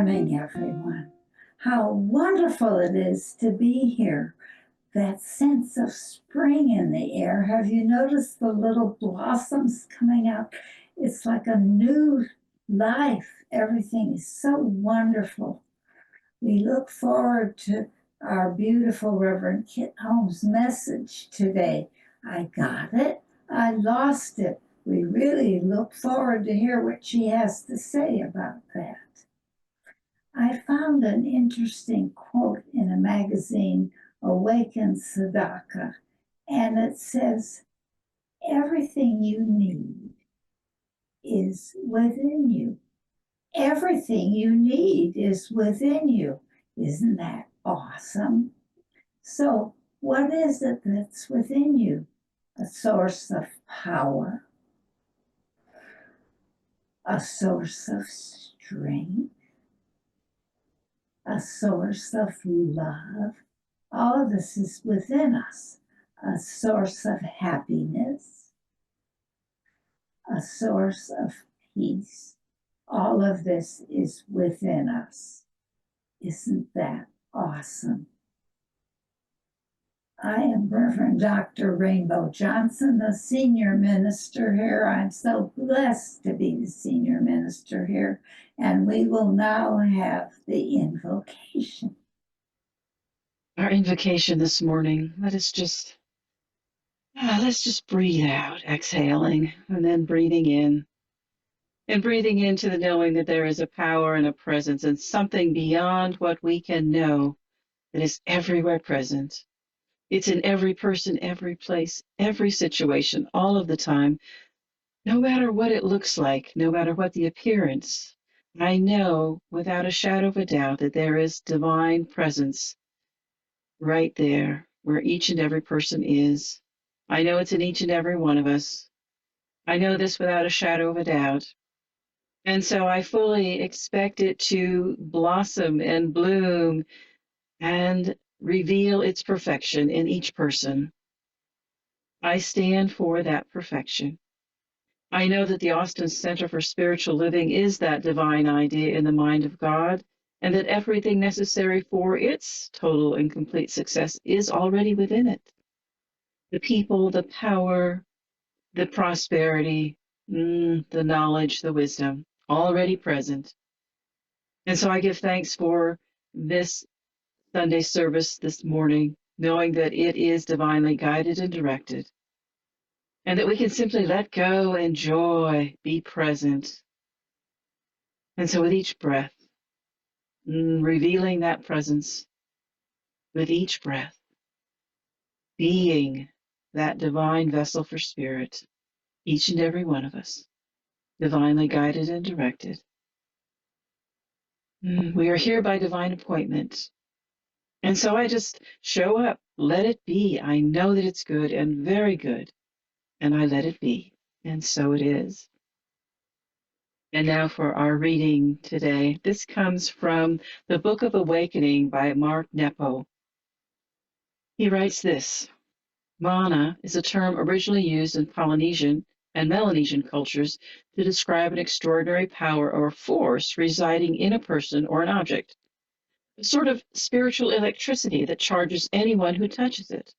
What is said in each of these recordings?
morning, everyone. How wonderful it is to be here. That sense of spring in the air. Have you noticed the little blossoms coming out? It's like a new life. Everything is so wonderful. We look forward to our beautiful Reverend Kit Holmes' message today. I got it. I lost it. We really look forward to hear what she has to say about that. I found an interesting quote in a magazine, Awaken Sadaka, and it says, everything you need is within you. Everything you need is within you. Isn't that awesome? So, what is it that's within you? A source of power, a source of strength, a source of love. All of this is within us. A source of happiness, a source of peace. All of this is within us. Isn't that awesome? I am Reverend Dr. Rainbow Johnson, the senior minister here. I'm so blessed to be the senior minister here. And we will now have the invocation. Our invocation this morning, let's just breathe out, exhaling, and then breathing in. And breathing into the knowing that there is a power and a presence and something beyond what we can know that is everywhere present. It's in every person, every place, every situation, all of the time, no matter what it looks like, no matter what the appearance. I know without a shadow of a doubt that there is divine presence right there where each and every person is. I know it's in each and every one of us. I know this without a shadow of a doubt. And so I fully expect it to blossom and bloom and reveal its perfection in each person. I stand for that perfection. I know that the Austin Center for Spiritual Living is that divine idea in the mind of God, and that everything necessary for its total and complete success is already within it. The people, the power, the prosperity, the knowledge, the wisdom, already present. And so I give thanks for this Sunday service this morning, knowing that it is divinely guided and directed, and that we can simply let go, enjoy, be present. And so with each breath, revealing that presence, with each breath, being that divine vessel for spirit, each and every one of us, divinely guided and directed. We are here by divine appointment. And so I just show up, let it be. I know that it's good and very good, and I let it be. And so it is. And now for our reading today. This comes from the Book of Awakening by Mark Nepo. He writes this: Mana is a term originally used in Polynesian and Melanesian cultures to describe an extraordinary power or force residing in a person or an object, a sort of spiritual electricity that charges anyone who touches it.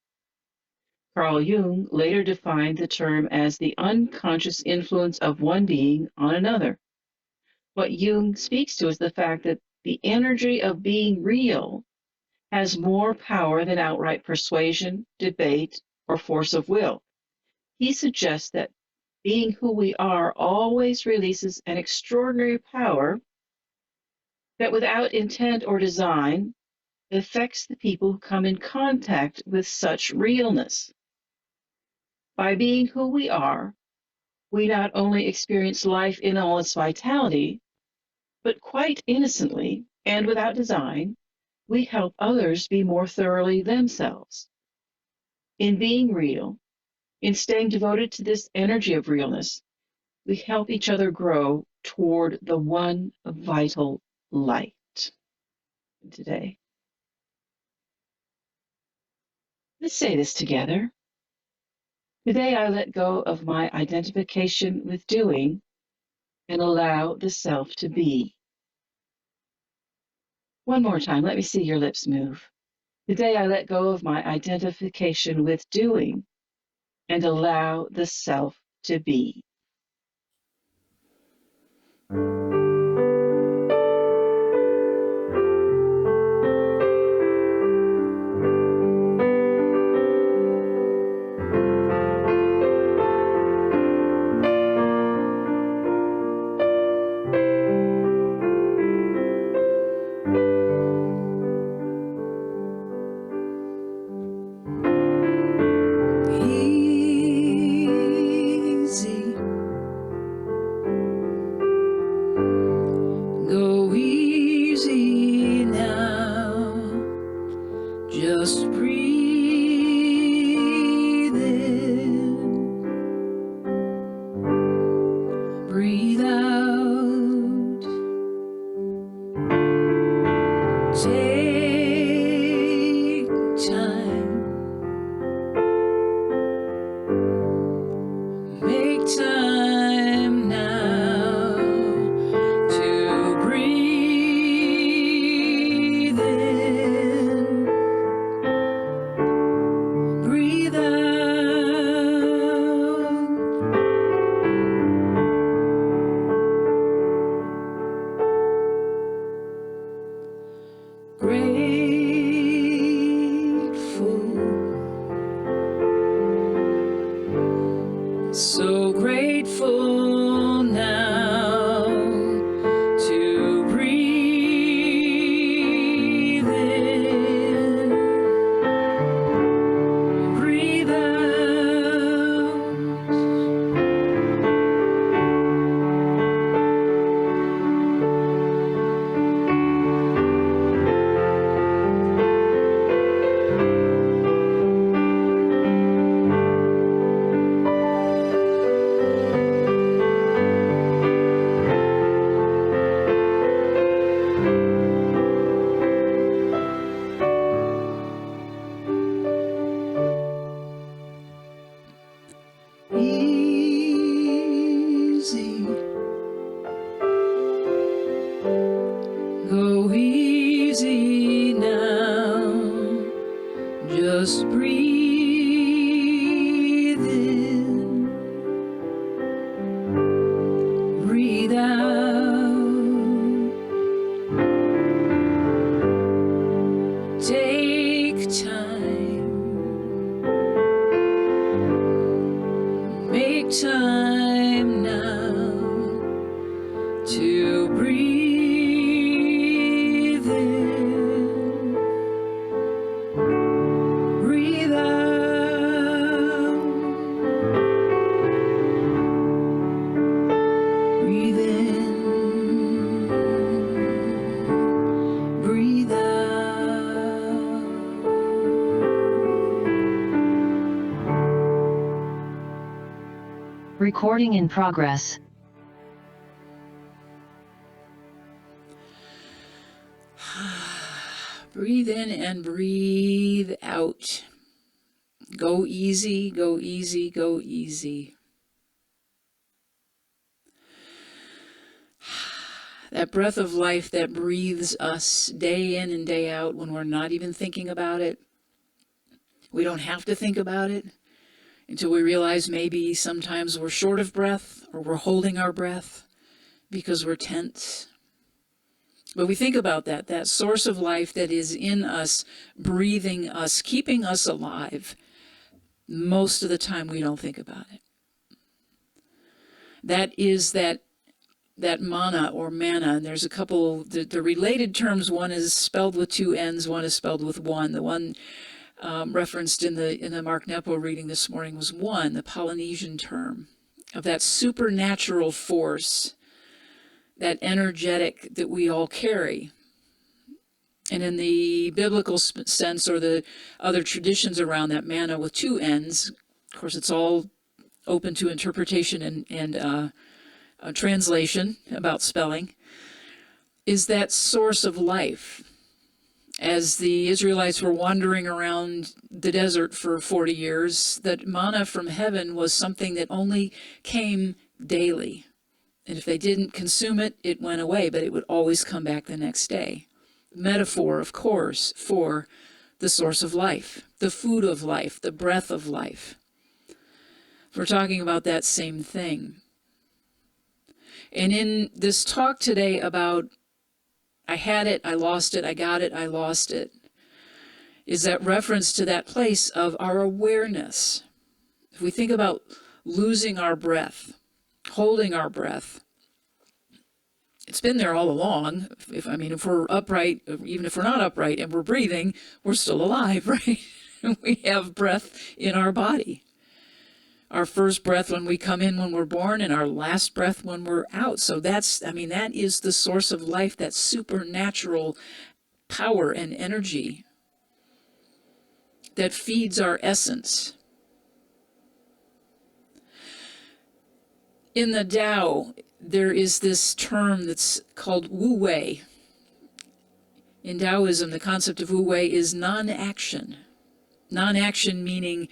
Carl Jung later defined the term as the unconscious influence of one being on another. What Jung speaks to is the fact that the energy of being real has more power than outright persuasion, debate, or force of will. He suggests that being who we are always releases an extraordinary power that, without intent or design, affects the people who come in contact with such realness. By being who we are, we not only experience life in all its vitality, but quite innocently and without design, we help others be more thoroughly themselves. In being real, in staying devoted to this energy of realness, we help each other grow toward the one vital light. Today, let's say this together. Today, I let go of my identification with doing and allow the self to be. One more time. Let me see your lips move. Today I let go of my identification with doing and allow the self to be. Easy, go easy now, just breathe in, breathe out, take time, make time now to breathe in, breathe out. Grateful, so grateful now to breathe in, breathe out. Easy, go easy now, just breathe in, breathe out, take time, make time now to breathe in, breathe out, breathe in, breathe out. Recording in progress. Breathe in and breathe out. Go easy, go easy, go easy. That breath of life that breathes us day in and day out when we're not even thinking about it. We don't have to think about it until we realize maybe sometimes we're short of breath or we're holding our breath because we're tense. But we think about that source of life that is in us, breathing us, keeping us alive. Most of the time we don't think about it. That is that mana or manna. And there's a couple, the related terms. One is spelled with two N's, one is spelled with one. The one referenced in the Mark Nepo reading this morning was one, the Polynesian term, of that supernatural force, that energetic that we all carry. And in the biblical sense, or the other traditions around that manna with two N's, of course, it's all open to interpretation and translation about spelling, is that source of life. As the Israelites were wandering around the desert for 40 years, that manna from heaven was something that only came daily. And if they didn't consume it, it went away, but it would always come back the next day. metaphor, of course, for the source of life, the food of life, the breath of life. We're talking about that same thing. And in this talk today about I had it, I lost it, I got it, I lost it, is that reference to that place of our awareness. If we think about losing our breath, holding our breath, it's been there all along. If we're upright, even if we're not upright and we're breathing, we're still alive, right? We have breath in our body. Our first breath when we come in when we're born, and our last breath when we're out. So that is the source of life, that supernatural power and energy that feeds our essence. In the Tao, there is this term that's called Wu Wei. In Taoism, the concept of Wu Wei is non-action. Non-action meaning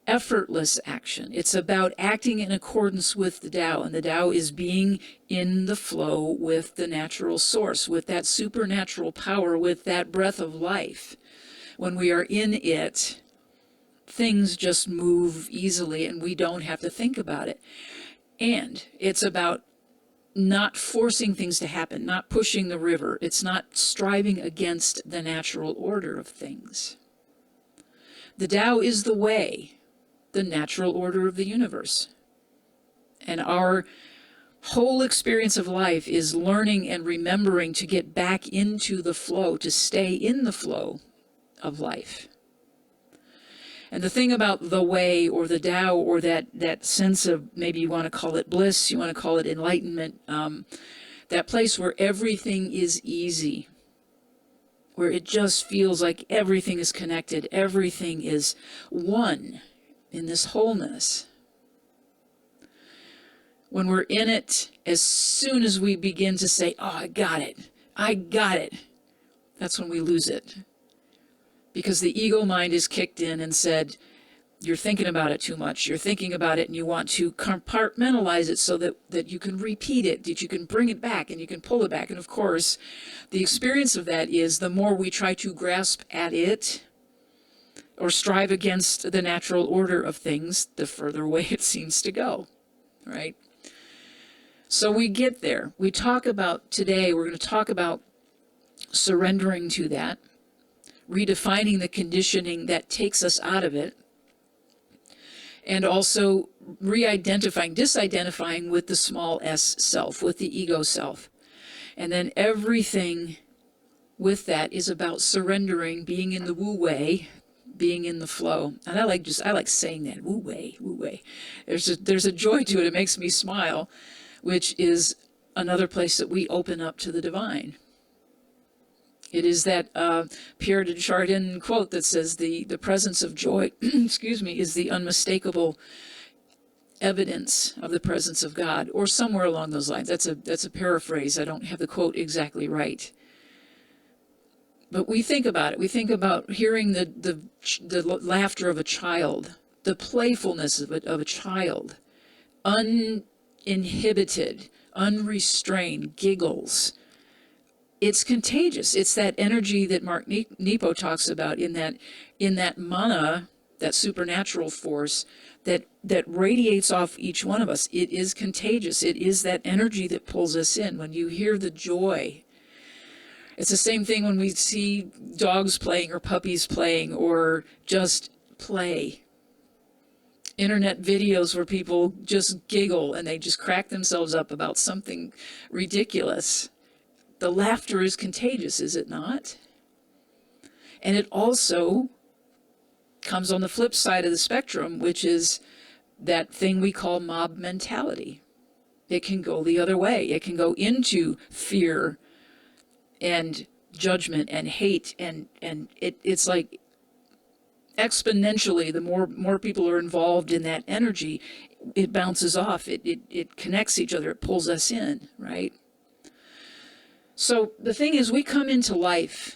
effortless action. It's about acting in accordance with the Tao, and the Tao is being in the flow with the natural source, with that supernatural power, with that breath of life. When we are in it, things just move easily and we don't have to think about it. And it's about not forcing things to happen, not pushing the river. It's not striving against the natural order of things. The Tao is the way, the natural order of the universe. And our whole experience of life is learning and remembering to get back into the flow, to stay in the flow of life. And the thing about the way or the Tao, or that sense of, maybe you want to call it bliss, you want to call it enlightenment, that place where everything is easy, where it just feels like everything is connected, everything is one in this wholeness. When we're in it, as soon as we begin to say, oh, I got it, that's when we lose it. Because the ego mind is kicked in and said, you're thinking about it too much. You're thinking about it and you want to compartmentalize it so that you can repeat it, that you can bring it back and you can pull it back. And of course, the experience of that is the more we try to grasp at it or strive against the natural order of things, the further away it seems to go, right? So we get there. We're going to talk about surrendering to that, redefining the conditioning that takes us out of it, and also disidentifying with the small s self, with the ego self. And then everything with that is about surrendering, being in the Wu Wei, being in the flow. And I like saying that, Wu Wei, Wu Wei. There's a joy to it. It makes me smile, which is another place that we open up to the divine. It is that Pierre de Chardin quote that says the presence of joy, is the unmistakable evidence of the presence of God, or somewhere along those lines. That's a paraphrase. I don't have the quote exactly right. But we think about it. We think about hearing the laughter of a child, the playfulness of a child, uninhibited, unrestrained, giggles. It's contagious. It's that energy that Mark Nepo talks about in that mana, that supernatural force that radiates off each one of us. It is contagious. It is that energy that pulls us in. When you hear the joy, it's the same thing when we see dogs playing or puppies playing or just play. Internet videos where people just giggle and they just crack themselves up about something ridiculous. The laughter is contagious, is it not? And it also comes on the flip side of the spectrum, which is that thing we call mob mentality. It can go the other way. It can go into fear and judgment and hate, and it's like exponentially, the more people are involved in that energy, it bounces off. It connects each other. It pulls us in, right? So the thing is, we come into life,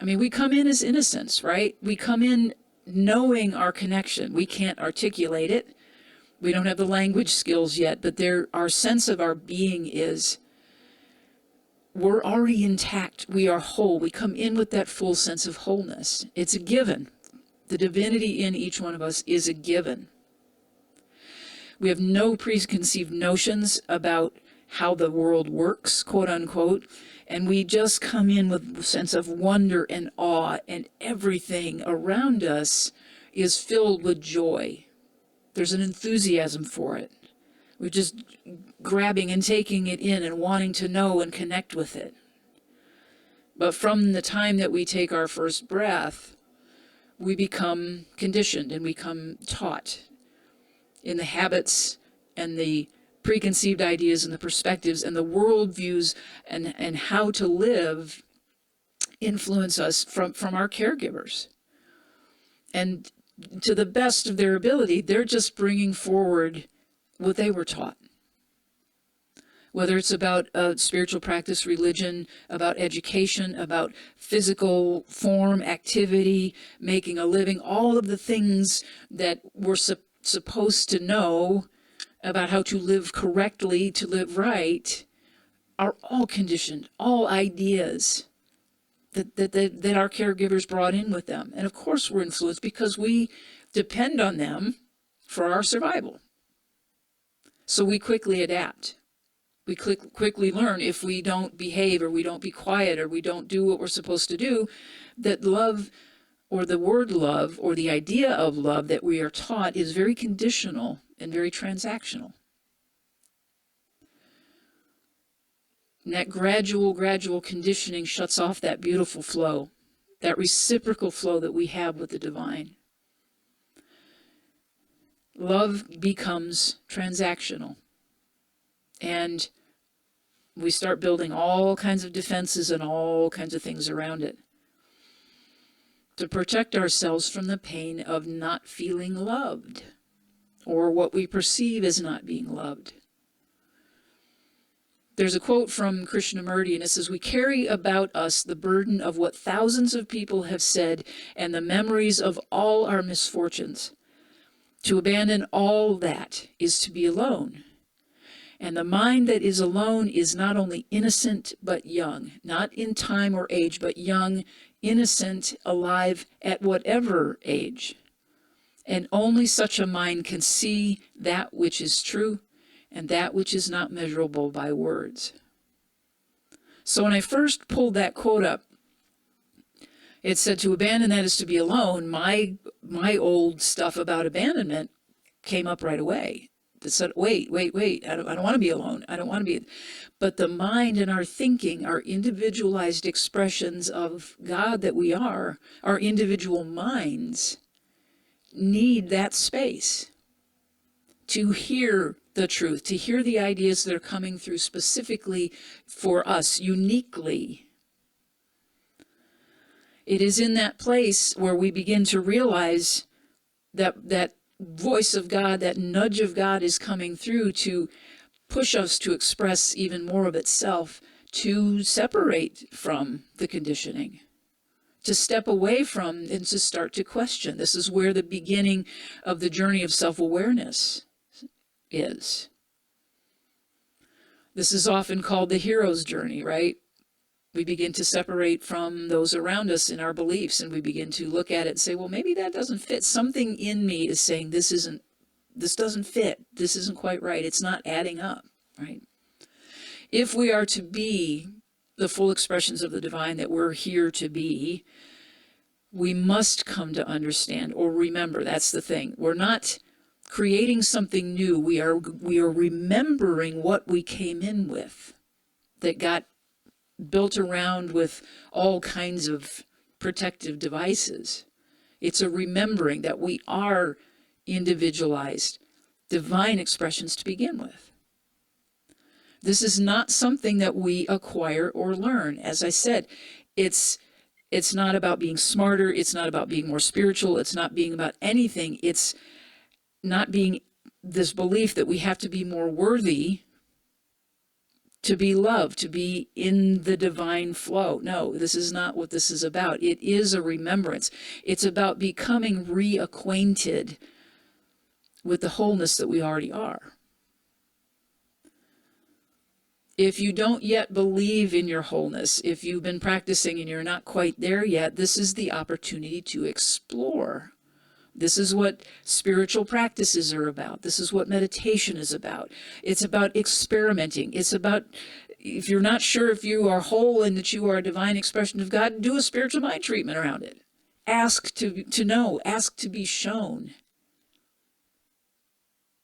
we come in as innocence, right? We come in knowing our connection. We can't articulate it. We don't have the language skills yet, but our sense of our being is, we're already intact. We are whole. We come in with that full sense of wholeness. It's a given. The divinity in each one of us is a given. We have no preconceived notions about how the world works, quote unquote, and we just come in with a sense of wonder and awe, and everything around us is filled with joy. There's an enthusiasm for it. We're just grabbing and taking it in and wanting to know and connect with it. But from the time that we take our first breath, we become conditioned and we become taught in the habits and the preconceived ideas and the perspectives and the worldviews and how to live influence us from our caregivers. And to the best of their ability, they're just bringing forward what they were taught. Whether it's about spiritual practice, religion, about education, about physical form, activity, making a living, all of the things that we're supposed to know about how to live correctly, to live right, are all conditioned, all ideas that our caregivers brought in with them. And of course we're influenced because we depend on them for our survival. So we quickly adapt. We quickly learn if we don't behave or we don't be quiet or we don't do what we're supposed to do, that love or the word love or the idea of love that we are taught is very conditional and very transactional. And that gradual conditioning shuts off that beautiful flow, that reciprocal flow that we have with the divine. Love becomes transactional. And we start building all kinds of defenses and all kinds of things around it to protect ourselves from the pain of not feeling loved or what we perceive as not being loved. There's a quote from Krishnamurti, and it says, "We carry about us the burden of what thousands of people have said and the memories of all our misfortunes. To abandon all that is to be alone. And the mind that is alone is not only innocent, but young, not in time or age, but young, innocent, alive at whatever age. And only such a mind can see that which is true and that which is not measurable by words." So when I first pulled that quote up, it said to abandon that is to be alone. My old stuff about abandonment came up right away. That said, wait, I don't want to be alone. I don't want to be. But the mind and our thinking, our individualized expressions of God that we are, our individual minds, need that space to hear the truth, to hear the ideas that are coming through specifically for us, uniquely. It is in that place where we begin to realize that voice of God, that nudge of God is coming through to push us to express even more of itself, to separate from the conditioning, to step away from and to start to question. This is where the beginning of the journey of self-awareness is. This is often called the hero's journey, right? We begin to separate from those around us in our beliefs, and we begin to look at it and say, well, maybe that doesn't fit. Something in me is saying this doesn't fit. This isn't quite right. It's not adding up, right? If we are to be the full expressions of the divine that we're here to be, we must come to understand or remember. That's the thing. We're not creating something new. We are remembering what we came in with that got built around with all kinds of protective devices. It's a remembering that we are individualized, divine expressions to begin with. This is not something that we acquire or learn. As I said, it's not about being smarter. It's not about being more spiritual. It's not being about anything. It's not being this belief that we have to be more worthy to be loved, to be in the divine flow. No, this is not what this is about. It is a remembrance. It's about becoming reacquainted with the wholeness that we already are. If you don't yet believe in your wholeness, if you've been practicing and you're not quite there yet, this is the opportunity to explore. This is what spiritual practices are about. This is what meditation is about. It's about experimenting. It's about, if you're not sure if you are whole and that you are a divine expression of God, do a spiritual mind treatment around it. Ask to know, ask to be shown.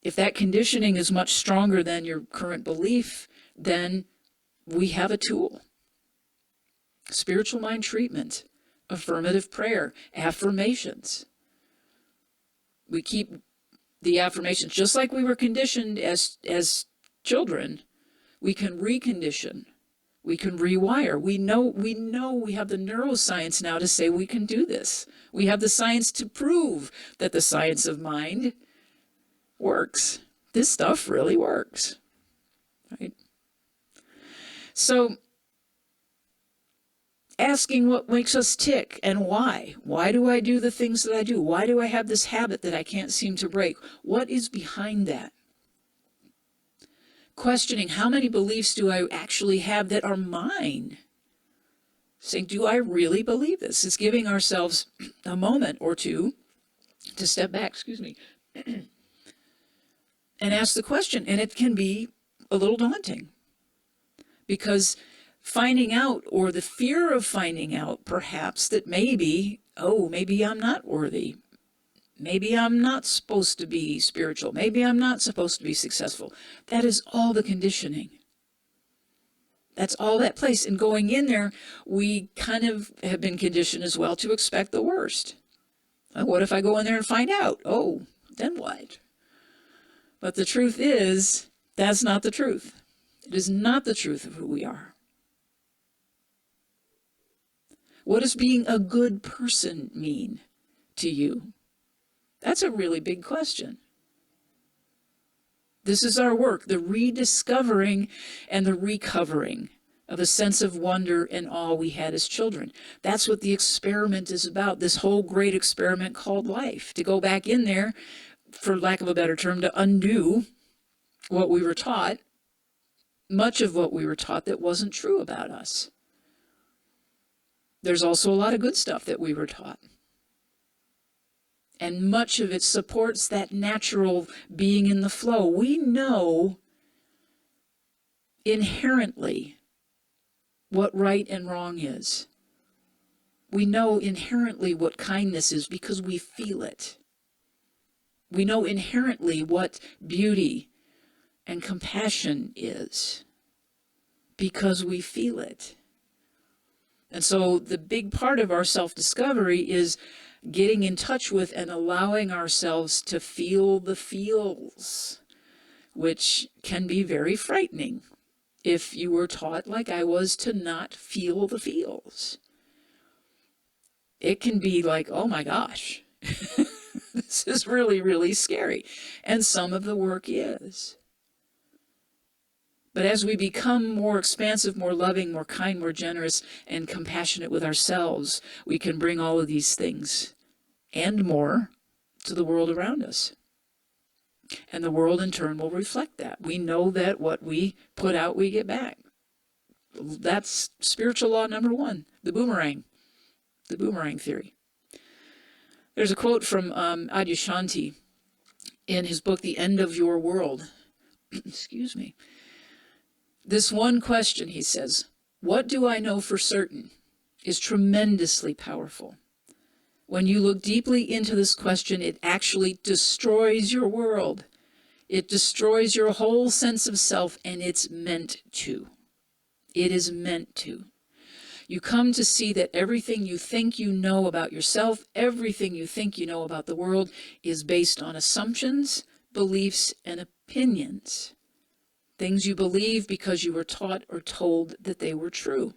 If that conditioning is much stronger than your current belief, then we have a tool. Spiritual mind treatment, affirmative prayer, affirmations. We keep the affirmations just like we were conditioned as children. We can recondition. We can rewire. We know we have the neuroscience now to say we can do this. We have the science to prove that the science of mind works. This stuff really works, right? So asking what makes us tick and why. Why do I do the things that I do? Why do I have this habit that I can't seem to break? What is behind that? Questioning how many beliefs do I actually have that are mine? Saying, do I really believe this? It's giving ourselves a moment or two to step back, and ask the question. And it can be a little daunting because finding out, or the fear of finding out perhaps that maybe I'm not worthy. Maybe I'm not supposed to be spiritual. Maybe I'm not supposed to be successful. That is all the conditioning. That's all that place. And going in there, we kind of have been conditioned as well to expect the worst. What if I go in there and find out? Oh, then what? But the truth is, that's not the truth. It is not the truth of who we are. What does being a good person mean to you? That's a really big question. This is our work, the rediscovering and the recovering of a sense of wonder and awe we had as children. That's what the experiment is about, this whole great experiment called life. To go back in there, for lack of a better term, to undo what we were taught, much of what we were taught that wasn't true about us. There's also a lot of good stuff that we were taught. And much of it supports that natural being in the flow. We know inherently what right and wrong is. We know inherently what kindness is because we feel it. We know inherently what beauty and compassion is because we feel it. And so the big part of our self-discovery is getting in touch with and allowing ourselves to feel the feels, which can be very frightening if you were taught, like I was, to not feel the feels. It can be like, oh my gosh, this is really, really scary. And some of the work is. But as we become more expansive, more loving, more kind, more generous, and compassionate with ourselves, we can bring all of these things and more to the world around us. And the world in turn will reflect that. We know that what we put out, we get back. That's spiritual law number one, the boomerang theory. There's a quote from Adyashanti in his book, The End of Your World. Excuse me. This one question, he says, what do I know for certain, is tremendously powerful. When you look deeply into this question, it actually destroys your world. It destroys your whole sense of self, and it's meant to. It is meant to. You come to see that everything you think you know about yourself, everything you think you know about the world, is based on assumptions, beliefs, and opinions. Things you believe because you were taught or told that they were true.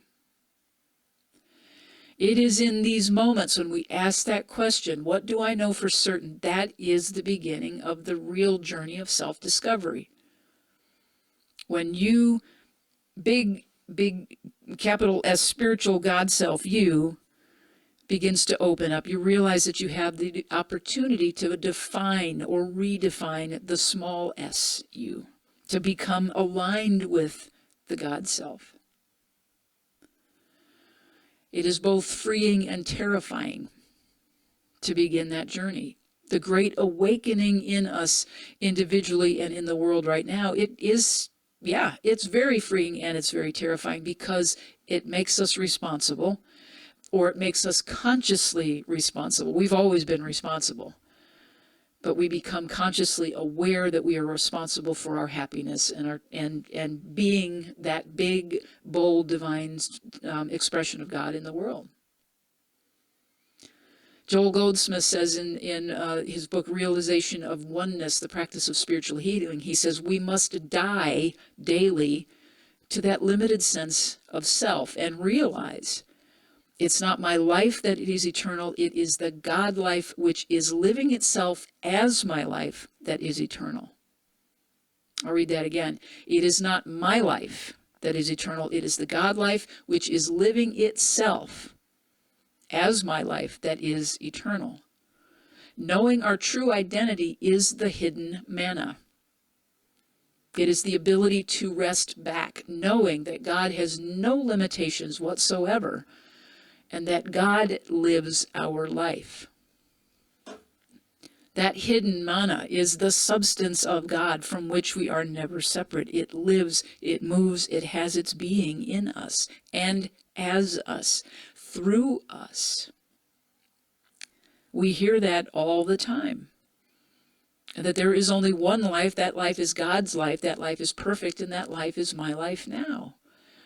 It is in these moments when we ask that question, what do I know for certain? That is the beginning of the real journey of self-discovery. When you, big capital S spiritual God self, you, begins to open up, you realize that you have the opportunity to define or redefine the small s you, to become aligned with the God self. It is both freeing and terrifying to begin that journey. The great awakening in us individually and in the world right now, it's very freeing and it's very terrifying because it makes us responsible, or it makes us consciously responsible. We've always been responsible, but we become consciously aware that we are responsible for our happiness and being that big, bold, divine expression of God in the world. Joel Goldsmith says in his book, Realization of Oneness, The Practice of Spiritual Healing, he says, we must die daily to that limited sense of self and realize it's not my life that it is eternal, it is the God life which is living itself as my life that is eternal. I'll read that again. It is not my life that is eternal, it is the God life which is living itself as my life that is eternal. Knowing our true identity is the hidden manna. It is the ability to rest back, knowing that God has no limitations whatsoever, and that God lives our life. That hidden manna is the substance of God from which we are never separate. It lives, it moves, it has its being in us and as us, through us. We hear that all the time. That there is only one life, that life is God's life, that life is perfect, and that life is my life now.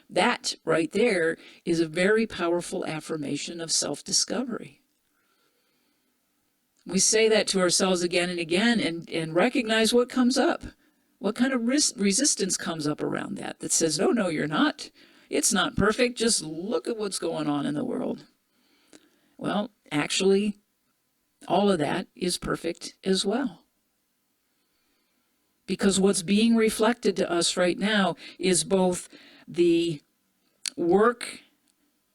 That right there is a very powerful affirmation of self-discovery. We say that to ourselves again and again and recognize what comes up. What kind of resistance comes up around that says, no, you're not. It's not perfect. Just look at what's going on in the world. Well, actually, all of that is perfect as well. Because what's being reflected to us right now is both the work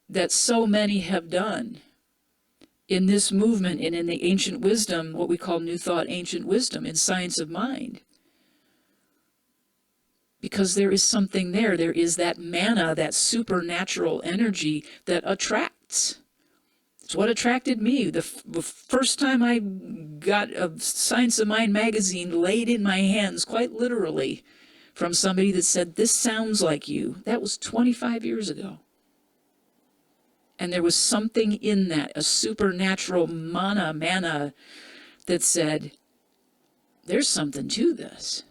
that so many have done in this movement and in the ancient wisdom, what we call New Thought, ancient wisdom, in science of mind. Because there is something there. There is that manna, that supernatural energy that attracts. It's what attracted me. The first time I got a Science of Mind magazine laid in my hands, quite literally, from somebody that said, this sounds like you. That was 25 years ago. And there was something in that, a supernatural manna, that said, there's something to this.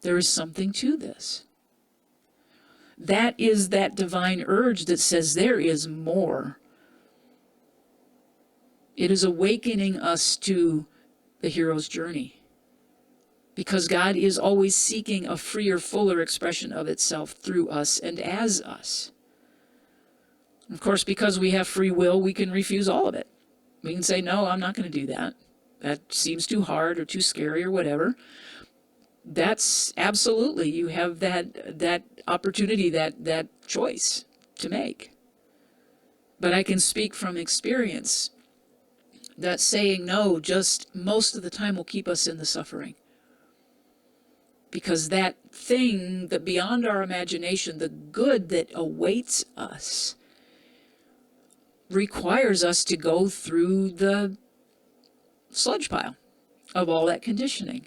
There is something to this. That is that divine urge that says there is more. It is awakening us to the hero's journey. Because God is always seeking a freer, fuller expression of itself through us and as us. Of course, because we have free will, we can refuse all of it. We can say, no, I'm not going to do that. That seems too hard or too scary or whatever. That's absolutely, you have that opportunity, that choice to make. But I can speak from experience that saying no just most of the time will keep us in the suffering. Because that thing that beyond our imagination, the good that awaits us, requires us to go through the sludge pile of all that conditioning.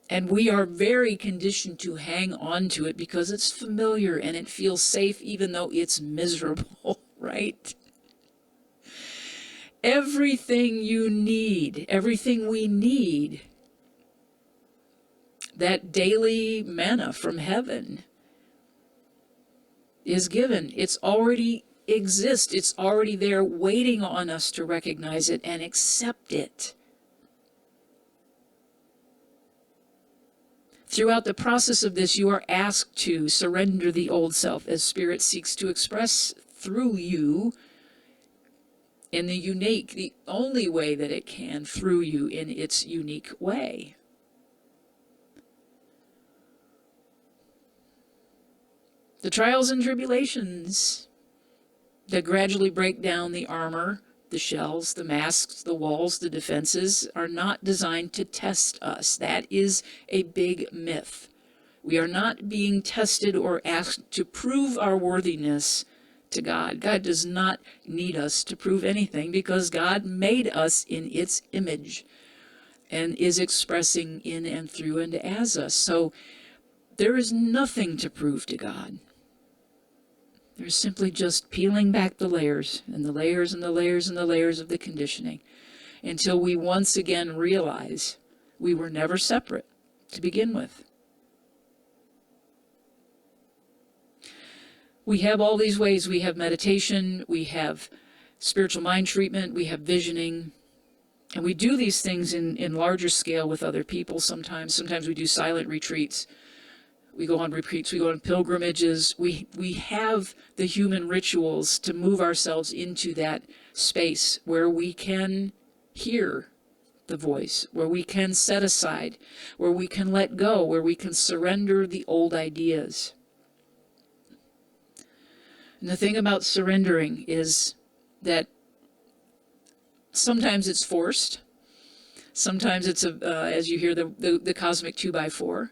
And we are very conditioned to hang on to it because it's familiar and it feels safe even though it's miserable, right? Everything you need, everything we need, that daily manna from heaven is given. It's already exists. It's already there waiting on us to recognize it and accept it. Throughout the process of this, you are asked to surrender the old self as Spirit seeks to express through you in the only way that it can, through you in its unique way. The trials and tribulations that gradually break down the armor, the shells, the masks, the walls, the defenses, are not designed to test us. That is a big myth. We are not being tested or asked to prove our worthiness to God. God does not need us to prove anything because God made us in its image and is expressing in and through and as us. So there is nothing to prove to God. There's simply just peeling back the layers and the layers and the layers and the layers of the conditioning until we once again realize we were never separate to begin with. We have all these ways. We have meditation, we have spiritual mind treatment, we have visioning, and we do these things in larger scale with other people sometimes. Sometimes we do silent retreats. We go on retreats, we go on pilgrimages. We have the human rituals to move ourselves into that space where we can hear the voice, where we can set aside, where we can let go, where we can surrender the old ideas. And the thing about surrendering is that sometimes it's forced. Sometimes it's, as you hear the cosmic 2x4,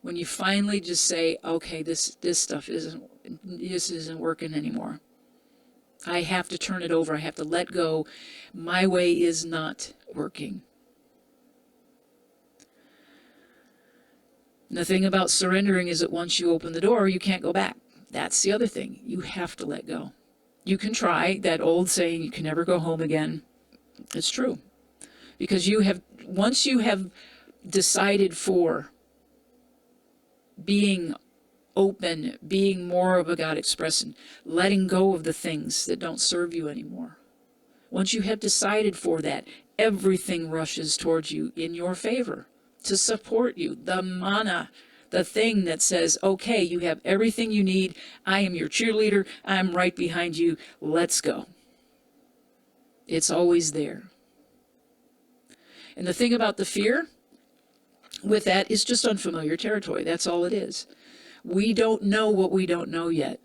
when you finally just say, okay, this stuff isn't working anymore. I have to turn it over. I have to let go. My way is not working. And the thing about surrendering is that once you open the door, you can't go back. That's the other thing. You have to let go. You can try that old saying, you can never go home again. It's true. Because once you have decided for being open, being more of a God expression, letting go of the things that don't serve you anymore. Once you have decided for that, everything rushes towards you in your favor to support you. The mana, the thing that says, okay, you have everything you need. I am your cheerleader. I'm right behind you. Let's go. It's always there. And the thing about the fear with that is just unfamiliar territory. That's all it is. We don't know what we don't know yet.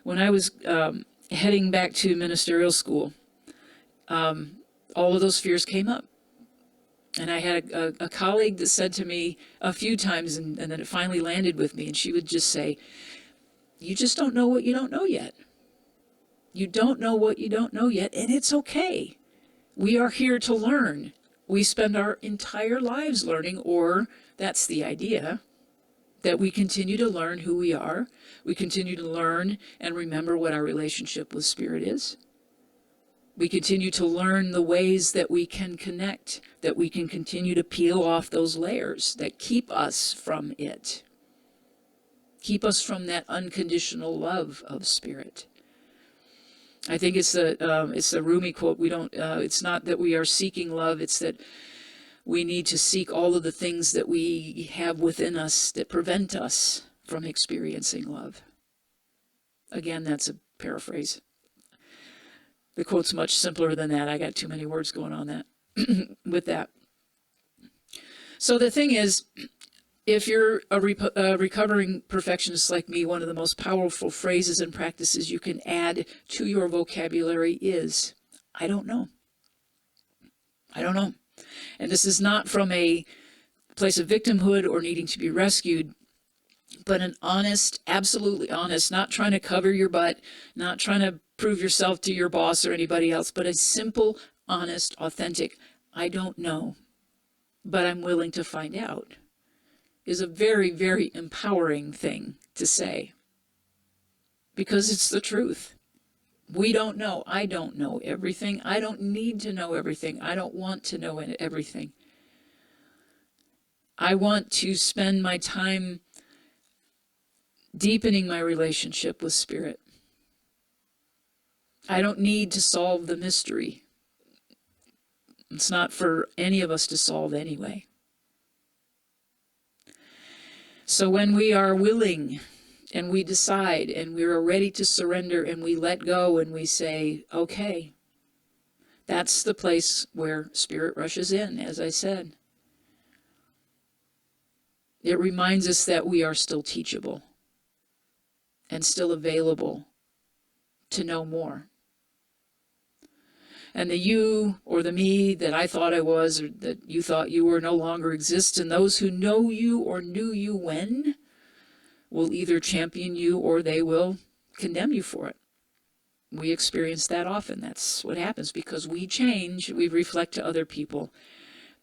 When I was heading back to ministerial school, all of those fears came up. And I had a colleague that said to me a few times, and then it finally landed with me, and she would just say, you just don't know what you don't know yet. You don't know what you don't know yet, and it's okay. We are here to learn. We spend our entire lives learning, or that's the idea, that we continue to learn who we are. We continue to learn and remember what our relationship with Spirit is. We continue to learn the ways that we can connect, that we can continue to peel off those layers that keep us from it, keep us from that unconditional love of Spirit. I think it's the Rumi quote. It's not that we are seeking love. It's that we need to seek all of the things that we have within us that prevent us from experiencing love. Again, that's a paraphrase. The quote's much simpler than that. I got too many words going on that with that. So the thing is, if you're a recovering perfectionist like me, one of the most powerful phrases and practices you can add to your vocabulary is, I don't know. I don't know. And this is not from a place of victimhood or needing to be rescued, but an honest, absolutely honest, not trying to cover your butt, not trying to prove yourself to your boss or anybody else, but a simple, honest, authentic, I don't know, but I'm willing to find out, is a very, very empowering thing to say. Because it's the truth. We don't know. I don't know everything. I don't need to know everything. I don't want to know everything. I want to spend my time deepening my relationship with Spirit. I don't need to solve the mystery. It's not for any of us to solve anyway. So when we are willing and we decide and we are ready to surrender and we let go and we say, okay, that's the place where Spirit rushes in, as I said. It reminds us that we are still teachable and still available to know more. And the you or the me that I thought I was or that you thought you were no longer exists. And those who know you or knew you when will either champion you or they will condemn you for it. We experience that often. That's what happens because we change. We reflect to other people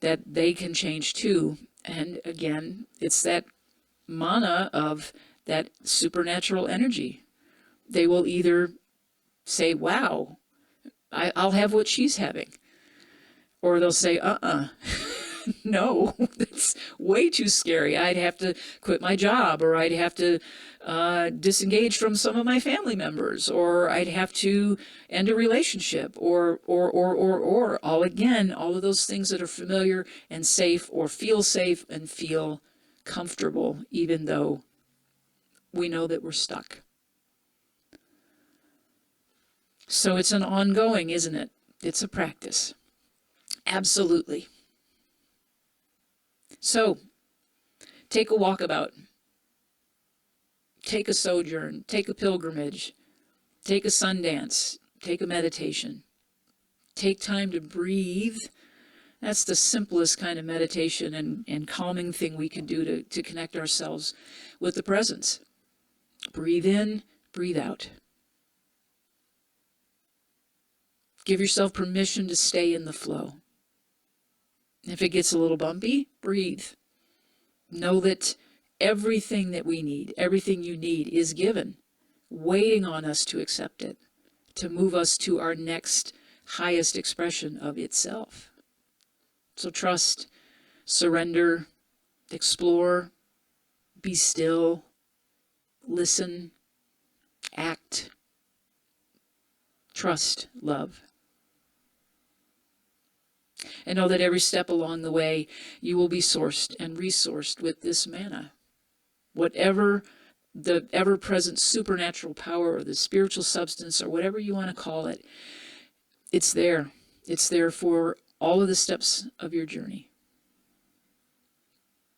that they can change too. And again, it's that mana of that supernatural energy. They will either say, wow, I'll have what she's having. Or they'll say, no, that's way too scary. I'd have to quit my job, or I'd have to disengage from some of my family members, or I'd have to end a relationship, or all again, all of those things that are familiar and safe, or feel safe and feel comfortable, even though we know that we're stuck. So it's an ongoing, isn't it? It's a practice. Absolutely. So, take a walkabout, take a sojourn, take a pilgrimage, take a Sundance, take a meditation. Take time to breathe. That's the simplest kind of meditation and calming thing we can do to connect ourselves with the presence. Breathe in, breathe out. Give yourself permission to stay in the flow. If it gets a little bumpy, breathe. Know that everything that we need, everything you need is given, waiting on us to accept it, to move us to our next highest expression of itself. So trust, surrender, explore, be still, listen, act, trust, love. And know that every step along the way, you will be sourced and resourced with this manna. Whatever the ever-present supernatural power or the spiritual substance or whatever you want to call it, it's there. It's there for all of the steps of your journey.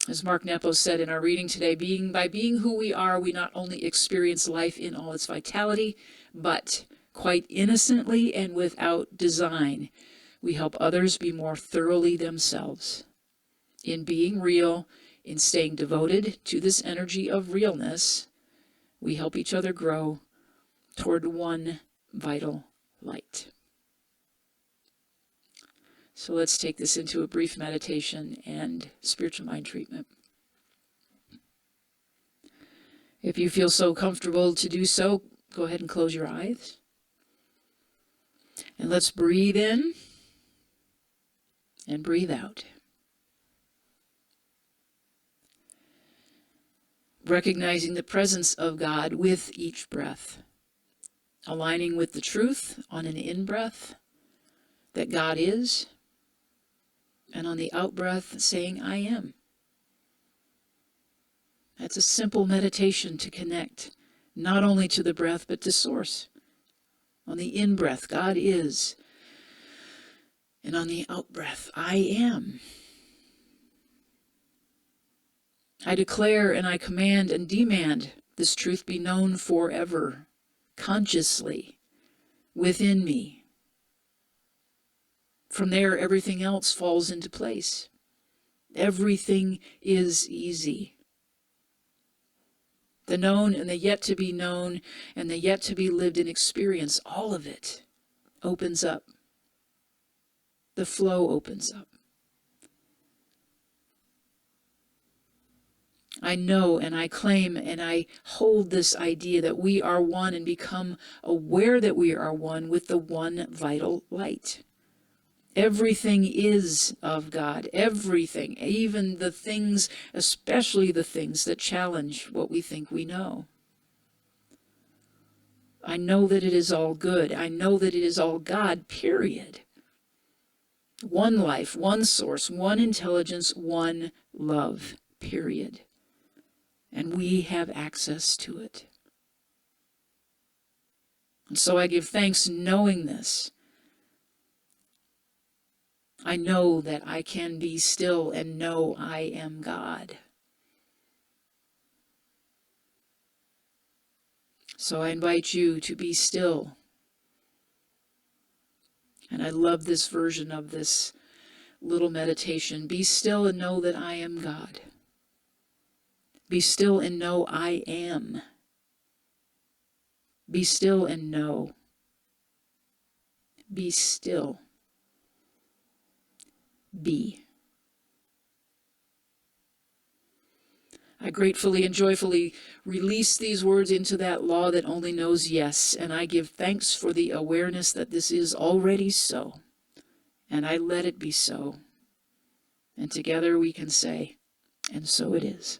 As Mark Nepo said in our reading today, by being who we are, we not only experience life in all its vitality, but quite innocently and without design, we help others be more thoroughly themselves. In being real, in staying devoted to this energy of realness, we help each other grow toward one vital light. So let's take this into a brief meditation and spiritual mind treatment. If you feel so comfortable to do so, go ahead and close your eyes. And let's breathe in and breathe out. Recognizing the presence of God with each breath. Aligning with the truth on an in-breath that God is. And on the out-breath saying, I am. That's a simple meditation to connect, not only to the breath, but to source. On the in-breath, God is. And on the out-breath, I am. I declare and I command and demand this truth be known forever, consciously, within me. From there, everything else falls into place. Everything is easy. The known and the yet to be known and the yet to be lived in experience, all of it opens up. The flow opens up. I know and I claim and I hold this idea that we are one and become aware that we are one with the one vital light. Everything is of God. Everything, even the things, especially the things that challenge what we think we know. I know that it is all good. I know that it is all God, period. One life, one source, one intelligence, one love, period. And we have access to it. And so I give thanks knowing this. I know that I can be still and know I am God. So I invite you to be still And I love this version of this little meditation. Be still and know that I am God. Be still and know I am. Be still and know. Be still. Be. I gratefully and joyfully release these words into that law that only knows yes, and I give thanks for the awareness that this is already so, and I let it be so. And together we can say, and so it is.